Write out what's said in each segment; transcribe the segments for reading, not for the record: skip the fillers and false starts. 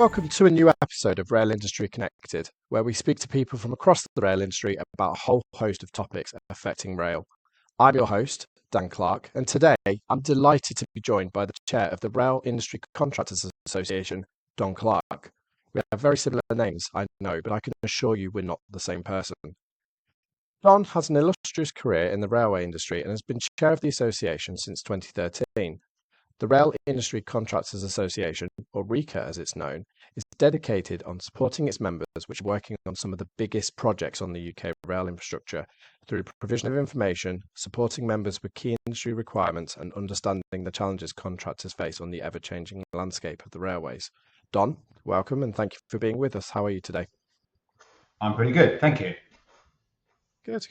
Welcome to a new episode of Rail Industry Connected, where we speak to people from across the rail industry about a whole host of topics affecting rail. I'm your host, Dan Clarke, and today I'm delighted to be joined by the chair of the Rail Industry Contractors Association, Don Clarke. We have very similar names, I know, but I can assure you we're not the same person. Don has an illustrious career in the railway industry and has been chair of the association since 2013. The Rail Industry Contractors Association, or RICA as it's known, is dedicated on supporting its members which are working on some of the biggest projects on the UK rail infrastructure through provision of information, supporting members with key industry requirements and understanding the challenges contractors face on the ever-changing landscape of the railways. Don, welcome and thank you for being with us. How are you today? I'm pretty good, thank you. Good.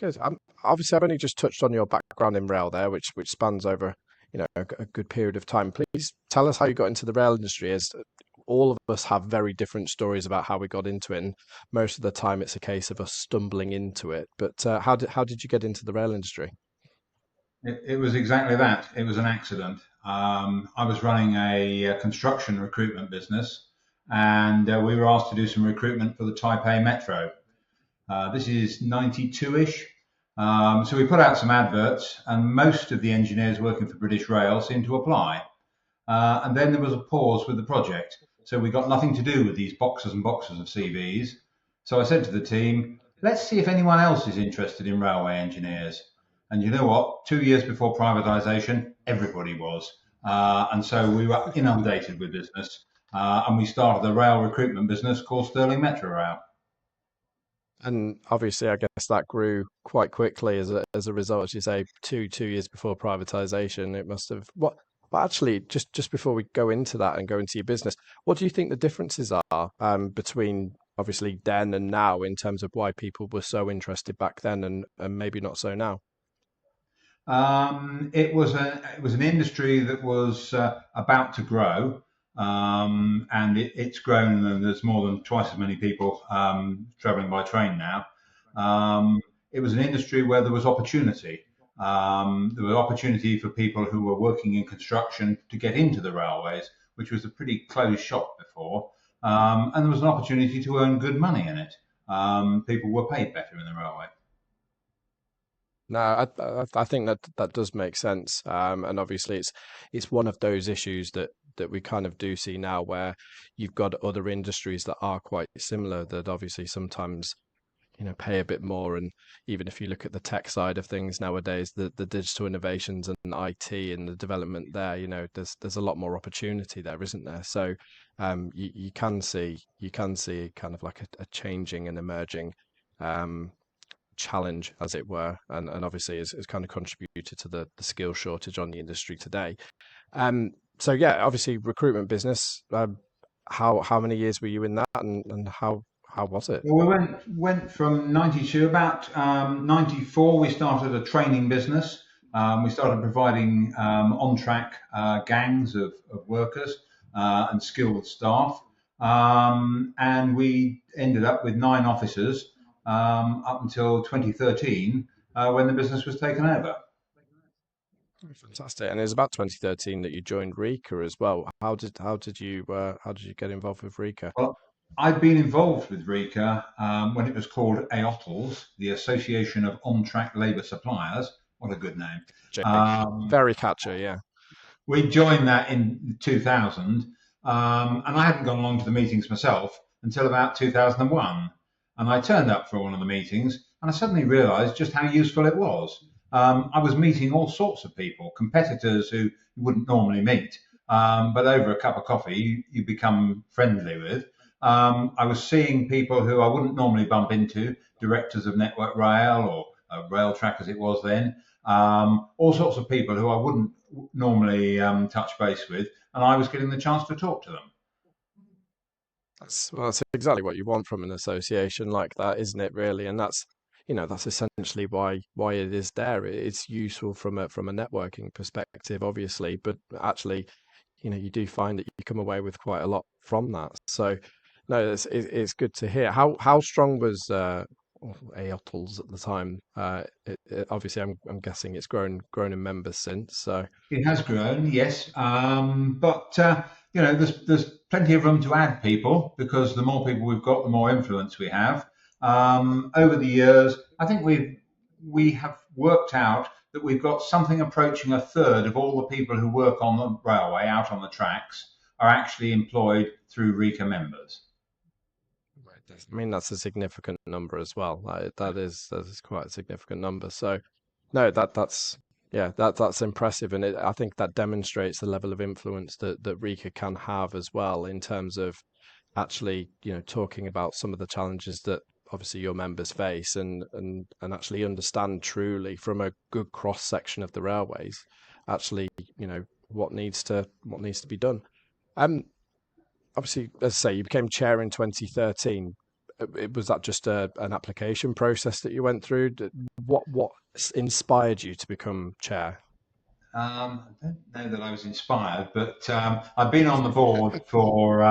Obviously, I've only just touched on your background in rail there, which spans over a good period of time. Please tell us how you got into the rail industry, as all of us have very different stories about how we got into it, and most of the time it's a case of us stumbling into it. But how did you get into the rail industry? It was exactly that. It was an accident. I was running a construction recruitment business, and we were asked to do some recruitment for the Taipei Metro. This is 92-ish. So we put out some adverts, and most of the engineers working for British Rail seemed to apply. And then there was a pause with the project. So we got nothing to do with these boxes and boxes of CVs. So I said to the team, let's see if anyone else is interested in railway engineers. And you know what? 2 years before privatisation, everybody was. And so we were inundated with business. And we started a rail recruitment business called Stirling Metro Rail. And obviously, I guess that grew quite quickly as a result, as you say, two years before privatisation. It must have. But actually, just before we go into that and go into your business, what do you think the differences are between obviously then and now in terms of why people were so interested back then and maybe not so now? It was an industry that was about to grow. And it's grown, and there's more than twice as many people traveling by train now. It was an industry where there was opportunity. There was opportunity for people who were working in construction to get into the railways, which was a pretty closed shop before. And there was an opportunity to earn good money in it. People were paid better in the railway. No, I think that does make sense, and obviously it's one of those issues that we kind of do see now, where you've got other industries that are quite similar that obviously sometimes pay a bit more, and even if you look at the tech side of things nowadays, the digital innovations and IT and the development there, there's a lot more opportunity there, isn't there? So you can see kind of like a changing and emerging challenge, as it were, and obviously has kind of contributed to the skill shortage on the industry today. So yeah, obviously recruitment business. How many years were you in that, and how was it? Well, we went from 92, about 94. We started a training business. We started providing on-track gangs of workers and skilled staff, and we ended up with 9 officers. Up until 2013, when the business was taken over. Fantastic. And it was about 2013 that you joined RICA as well. How did you get involved with RICA? Well, I'd been involved with RICA when it was called AOTLS, the Association of On-Track Labour Suppliers. What a good name. Very catchy, yeah. We joined that in 2000, and I hadn't gone along to the meetings myself until about 2001. And I turned up for one of the meetings, and I suddenly realised just how useful it was. I was meeting all sorts of people, competitors who you wouldn't normally meet, but over a cup of coffee, you become friendly with. I was seeing people who I wouldn't normally bump into, directors of Network Rail or Rail Track as it was then, all sorts of people who I wouldn't normally touch base with, and I was getting the chance to talk to them. That's exactly what you want from an association like that, isn't it? Really, and that's essentially why it is there. It's useful from a networking perspective, obviously, but actually, you do find that you come away with quite a lot from that. So, no, it's good to hear. How strong was AOTLS at the time? Obviously, I'm guessing it's grown in members since. So it has grown, yes, but there's plenty of room to add people because the more people we've got, the more influence we have. Over the years, I think we have worked out that we've got something approaching a third of all the people who work on the railway out on the tracks are actually employed through RICA members. Right. I mean, that's a significant number as well. That is quite a significant number. So, no, that's yeah, that's impressive, and I think that demonstrates the level of influence that RICA can have as well in terms of actually, talking about some of the challenges that obviously your members face, and actually understand truly from a good cross section of the railways, actually, what needs to be done. Um, Obviously, as I say, you became chair in 2013. Was that just an application process that you went through? What inspired you to become chair? I don't know that I was inspired, but I've been on the board for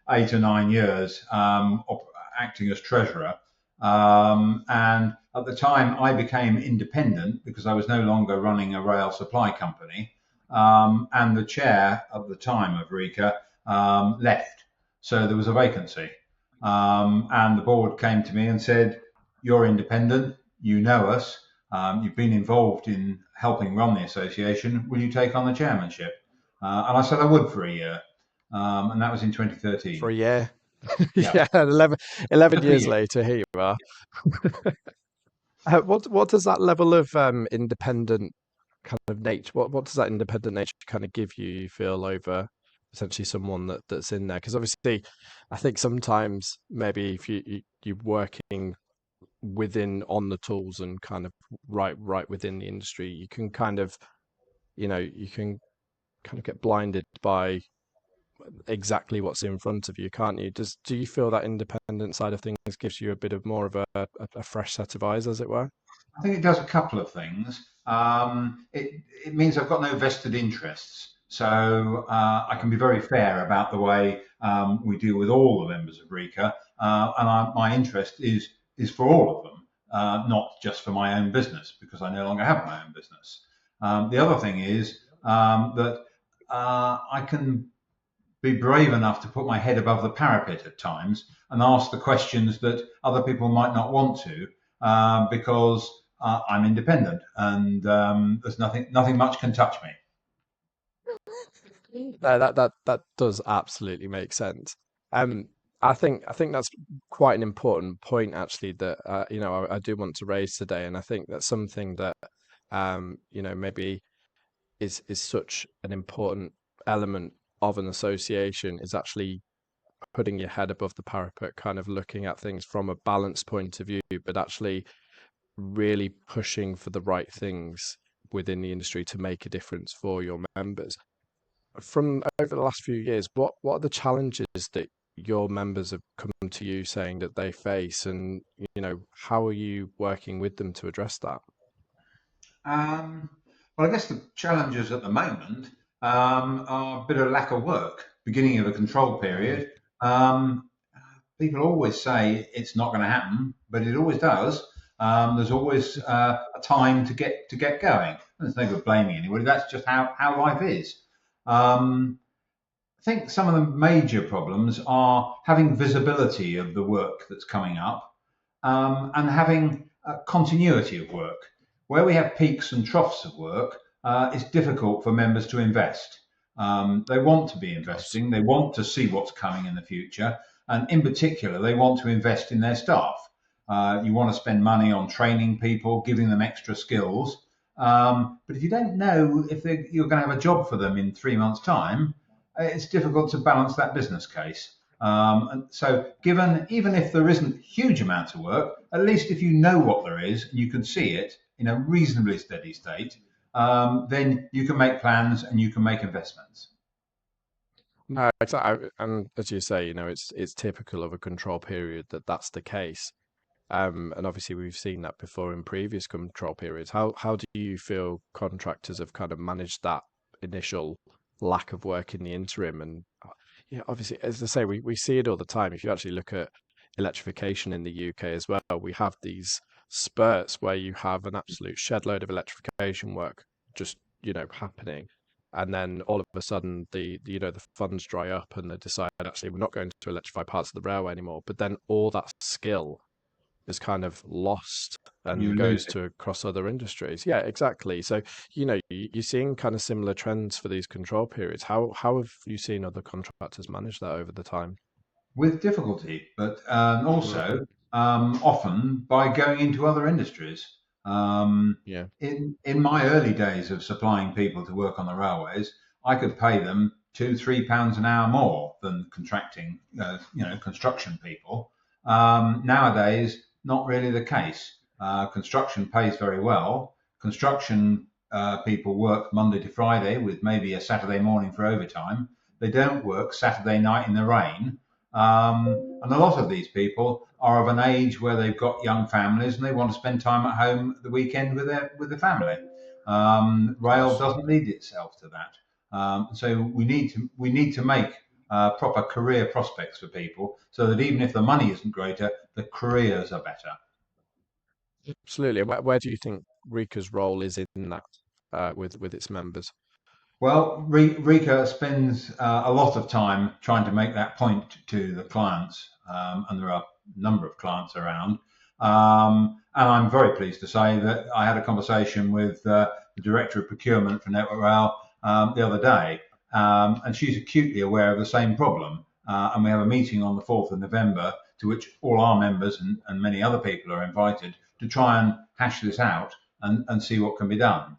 8 or 9 years, acting as treasurer. And at the time, I became independent because I was no longer running a rail supply company. And the chair at the time of RICA left. So there was a vacancy. And the board came to me and said, "You're independent, you know us, you've been involved in helping run the association. Will you take on the chairmanship?" And I said I would for a year. And that was in For 2013. a year? Yeah, Yeah, 11 just a years year. later, here you are. What does that level of independent kind of nature, what does that independent nature kind of give you, you feel, over essentially someone that's in there? Because obviously, I think sometimes maybe if you're working within on the tools and kind of right within the industry, you can kind of, you can kind of get blinded by exactly what's in front of you, can't you? Do you feel that independent side of things gives you a bit of more of a fresh set of eyes, as it were? I think it does a couple of things. It means I've got no vested interests, so I can be very fair about the way we deal with all the members of RICA, and my interest is for all of them, not just for my own business because I no longer have my own business. The other thing is that I can be brave enough to put my head above the parapet at times and ask the questions that other people might not want to, because I'm independent and there's nothing much can touch me. No, that does absolutely make sense. Um, I think that's quite an important point, actually, that I do want to raise today, and I think that's something that maybe is such an important element of an association, is actually putting your head above the parapet, kind of looking at things from a balanced point of view, but actually really pushing for the right things within the industry to make a difference for your members. From over the last few years, what are the challenges that your members have come to you saying that they face, and how are you working with them to address that? Um, well, I guess the challenges at the moment are a bit of lack of work, beginning of a control period. Um, People always say it's not going to happen, but it always does. There's always a time to get going. There's no good blaming anybody. That's just how life is. Um, I think some of the major problems are having visibility of the work that's coming up, and having continuity of work. Where we have peaks and troughs of work, it's difficult for members to invest. They want to be Of course. investing, they want to see what's coming in the future, and in particular, they want to invest in their staff. You want to spend money on training people, giving them extra skills. But if you don't know if you're going to have a job for them in 3 months' time, it's difficult to balance that business case. And so, given even if there isn't huge amounts of work, at least if you know what there is and you can see it in a reasonably steady state, then you can make plans and you can make investments. No, exactly. And as you say, it's typical of a control period that that's the case. And obviously we've seen that before in previous control periods. How do you feel contractors have kind of managed that initial lack of work in the interim? And yeah, obviously, as I say, we see it all the time. If you actually look at electrification in the UK as well, we have these spurts where you have an absolute shed load of electrification work just happening. and then all of a sudden the funds dry up and they decide actually we're not going to electrify parts of the railway anymore. But then all that skill is kind of lost You and lose goes it. to across other industries. Yeah, exactly. So, you're seeing kind of similar trends for these control periods. How have you seen other contractors manage that over the time? With difficulty, but Mm, also often by going into other industries. Um, yeah. in my early days of supplying people to work on the railways, I could pay them £2, £3 an hour more than contracting, construction people. Nowadays, not really the case. Construction pays very well. Construction people work Monday to Friday with maybe a Saturday morning for overtime. They don't work Saturday night in the rain, and a lot of these people are of an age where they've got young families and they want to spend time at home at the weekend with their family. Of Rail course. doesn't lead itself to that. So we need to make proper career prospects for people, so that even if the money isn't greater, the careers are better. Absolutely. Where do you think RICA's role is in that, with its members? Well, RICA spends a lot of time trying to make that point to the clients, and there are a number of clients around. And I'm very pleased to say that I had a conversation with the Director of Procurement for Network Rail the other day, and she's acutely aware of the same problem. And we have a meeting on the 4th of November to which all our members and many other people are invited to try and hash this out and see what can be done.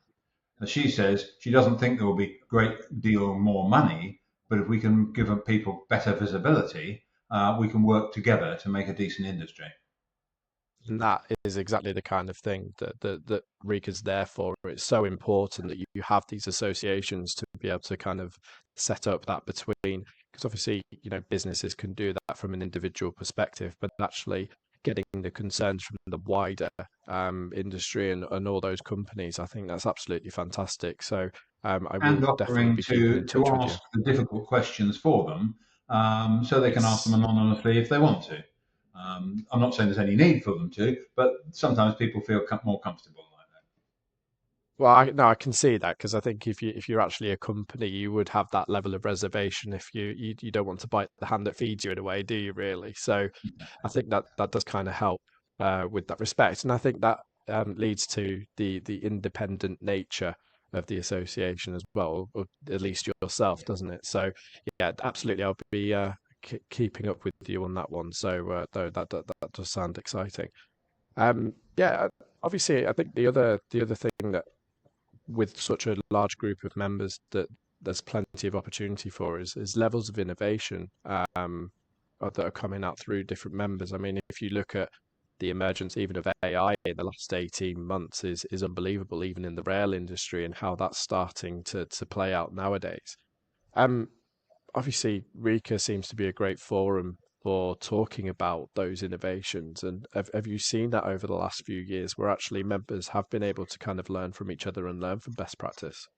As she says, she doesn't think there will be a great deal more money, but if we can give people better visibility, we can work together to make a decent industry. And that is exactly the kind of thing that RICA's there for. It's so important that you have these associations to be able to kind of set up that between, because obviously, businesses can do that from an individual perspective, but actually getting the concerns from the wider industry and all those companies, I think that's absolutely fantastic. So I will And definitely offering be keeping in to touch with you. ask the difficult questions for them, so they can ask them Yes. anonymously if they want to. I'm not saying there's any need for them to, but sometimes people feel more comfortable like that. Well, no, I can see that because I think if you're actually a company, you would have that level of reservation if you don't want to bite the hand that feeds you in a way, do you really? So I think that does kind of help with that respect, and I think that leads to the independent nature of the association as well, or at least yourself, doesn't it? So yeah, absolutely, I'll be keeping up with you on that one. So though that does sound exciting. Yeah, obviously, I think the other thing that with such a large group of members that there's plenty of opportunity for is levels of innovation that are coming out through different members. I mean, if you look at the emergence even of AI in the last 18 months is unbelievable, even in the rail industry and how that's starting to play out nowadays. Um, Obviously, RICA seems to be a great forum for talking about those innovations. And have you seen that over the last few years where actually members have been able to kind of learn from each other and learn from best practice?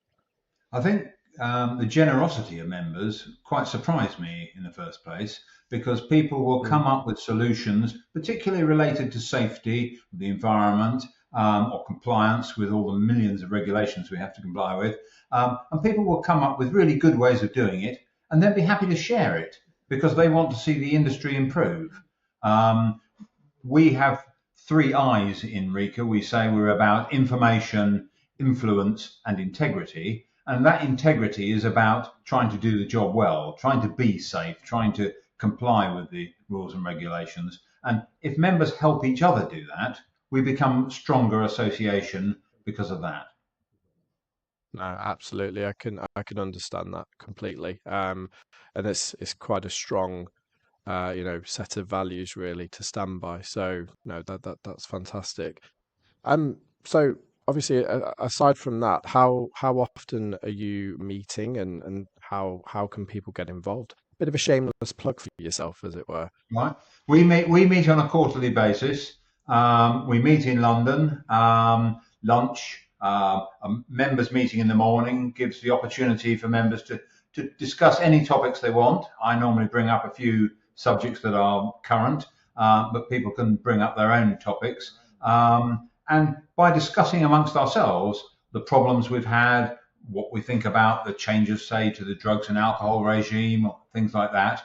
I think the generosity of members quite surprised me in the first place, because people will Mm. come up with solutions, particularly related to safety, the environment, or compliance with all the millions of regulations we have to comply with. And people will come up with really good ways of doing it and then be happy to share it because they want to see the industry improve. Um, we have three I's in RICA. We say we're about information, influence, and integrity. And that integrity is about trying to do the job well, trying to be safe, trying to comply with the rules and regulations. And if members help each other do that, we become a stronger association because of that. No, absolutely. I can understand that completely. And it's quite a strong set of values really to stand by. So no, that's fantastic. So obviously, aside from that, how often are you meeting, and how can people get involved? Bit of a shameless plug for yourself, as it were. Right. We meet on a quarterly basis. We meet in London. Lunch. A members meeting in the morning gives the opportunity for members to discuss any topics they want. I normally bring up a few subjects that are current, but people can bring up their own topics. And by discussing amongst ourselves the problems we've had, what we think about the changes, say, to the drugs and alcohol regime or things like that,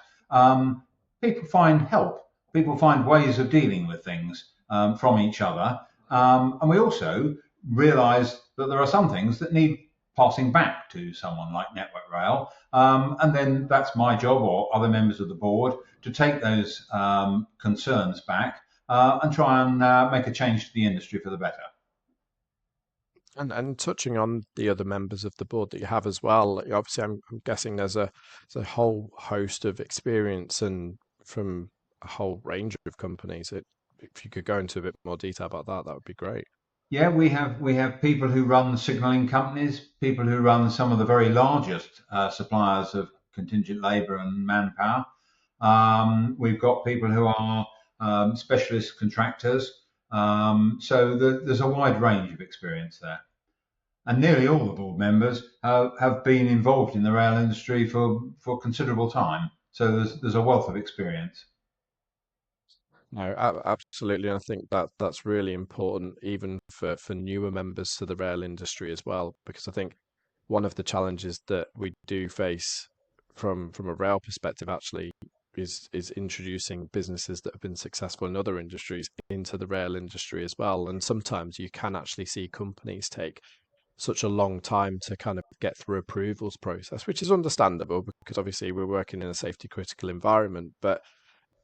people find help. People find ways of dealing with things from each other. And we also realize that there are some things that need passing back to someone like Network Rail. And then that's my job or other members of the board to take those concerns back and try and make a change to the industry for the better. And touching on the other members of the board that you have as well, obviously I'm guessing there's a whole host of experience and from a whole range of companies. If you could go into a bit more detail about that, that would be great. Yeah, we have people who run signalling companies, people who run some of the very largest suppliers of contingent labour and manpower. We've got people who are specialist contractors. There's a wide range of experience there. And nearly all the board members have been involved in the rail industry for considerable time. So there's a wealth of experience. No, absolutely. And I think that's really important, even for newer members to the rail industry as well, because I think one of the challenges that we do face from a rail perspective actually is introducing businesses that have been successful in other industries into the rail industry as well. And sometimes you can actually see companies take such a long time to kind of get through approvals process, which is understandable because obviously we're working in a safety critical environment. But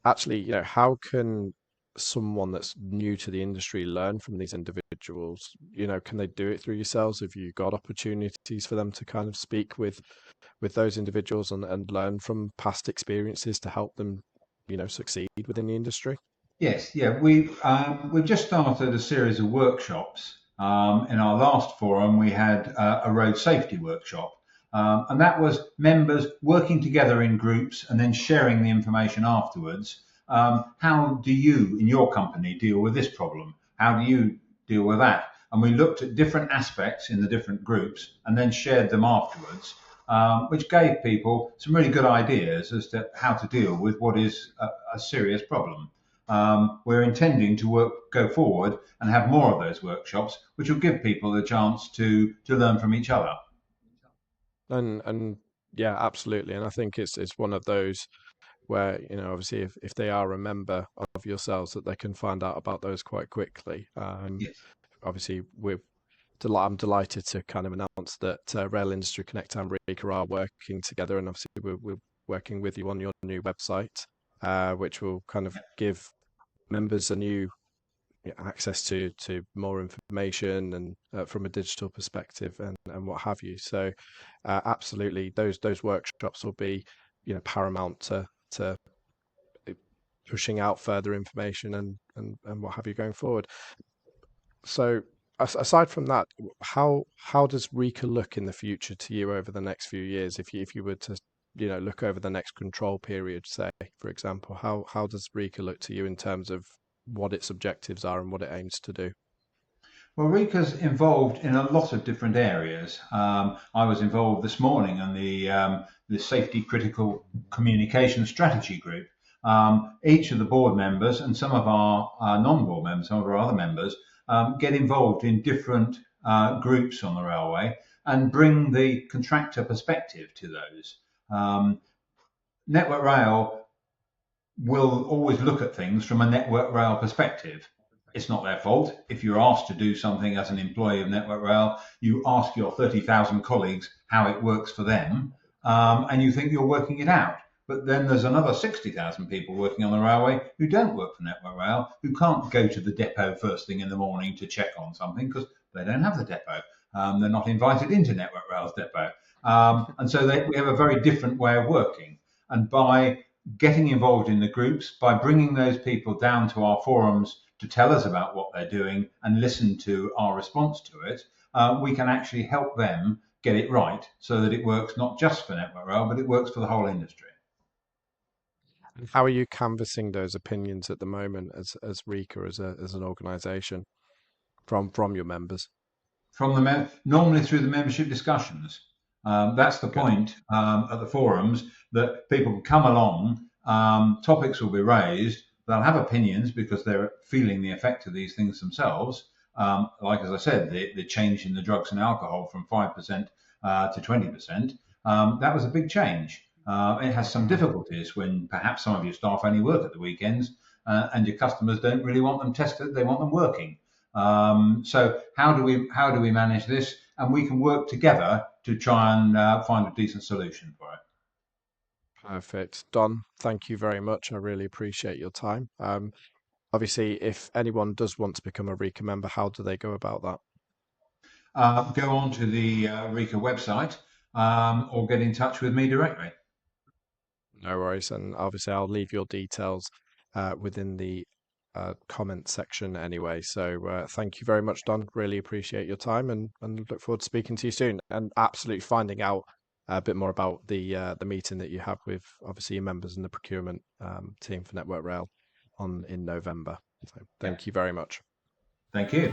actually, how can someone that's new to the industry learn from these individuals? Can they do it through yourselves? Have you got opportunities for them to kind of speak with those individuals and learn from past experiences to help them, succeed within the industry? Yes, yeah, we've just started a series of workshops. In our last forum, we had a road safety workshop, and that was members working together in groups and then sharing the information afterwards. How do you, in your company, deal with this problem? How do you deal with that? And we looked at different aspects in the different groups and then shared them afterwards, which gave people some really good ideas as to how to deal with what is a serious problem. We're intending to go forward and have more of those workshops, which will give people the chance to learn from each other. And yeah, absolutely. And I think it's one of those where, obviously if they are a member of yourselves, that they can find out about those quite quickly. Yes. Obviously I'm delighted to kind of announce that Rail Industry Connect and RICA are working together, and obviously we're working with you on your new website, which will kind of give members a new access to more information and from a digital perspective and what have you. So absolutely, those workshops will be paramount to pushing out further information and what have you going forward. So aside from that, how does RICA look in the future to you over the next few years? If you were to look over the next control period, say, for example, how does RICA look to you in terms of what its objectives are and what it aims to do? Well, RICA's involved in a lot of different areas. I was involved this morning in the Safety Critical Communication Strategy Group. Each of the board members and some of our non-board members, some of our other members, get involved in different groups on the railway and bring the contractor perspective to those. Network Rail will always look at things from a Network Rail perspective. It's not their fault. If you're asked to do something as an employee of Network Rail, you ask your 30,000 colleagues how it works for them, and you think you're working it out. But then there's another 60,000 people working on the railway who don't work for Network Rail, who can't go to the depot first thing in the morning to check on something because they don't have the depot. They're not invited into Network Rail's depot. And so we have a very different way of working. And by getting involved in the groups, by bringing those people down to our forums to tell us about what they're doing and listen to our response to it, we can actually help them get it right so that it works not just for Network Rail, but it works for the whole industry. How are you canvassing those opinions at the moment as RICA as an organisation from your members? Normally through the membership discussions. That's the Good. point at the forums, that people can come along, topics will be raised, they'll have opinions because they're feeling the effect of these things themselves. Like, as I said, the change in the drugs and alcohol from 5% to 20%. That was a big change. It has some difficulties when perhaps some of your staff only work at the weekends, and your customers don't really want them tested; they want them working. So how do we manage this? And we can work together to try and find a decent solution for it. Perfect. Don, thank you very much. I really appreciate your time. Obviously, if anyone does want to become a RICA member, how do they go about that? Go on to the RICA website, or get in touch with me directly. No worries. And obviously, I'll leave your details within the comment section anyway. So thank you very much, Don. Really appreciate your time and look forward to speaking to you soon and absolutely finding out a bit more about the meeting that you have with obviously your members in the procurement team for Network Rail in November. So thank you very much. Thank you.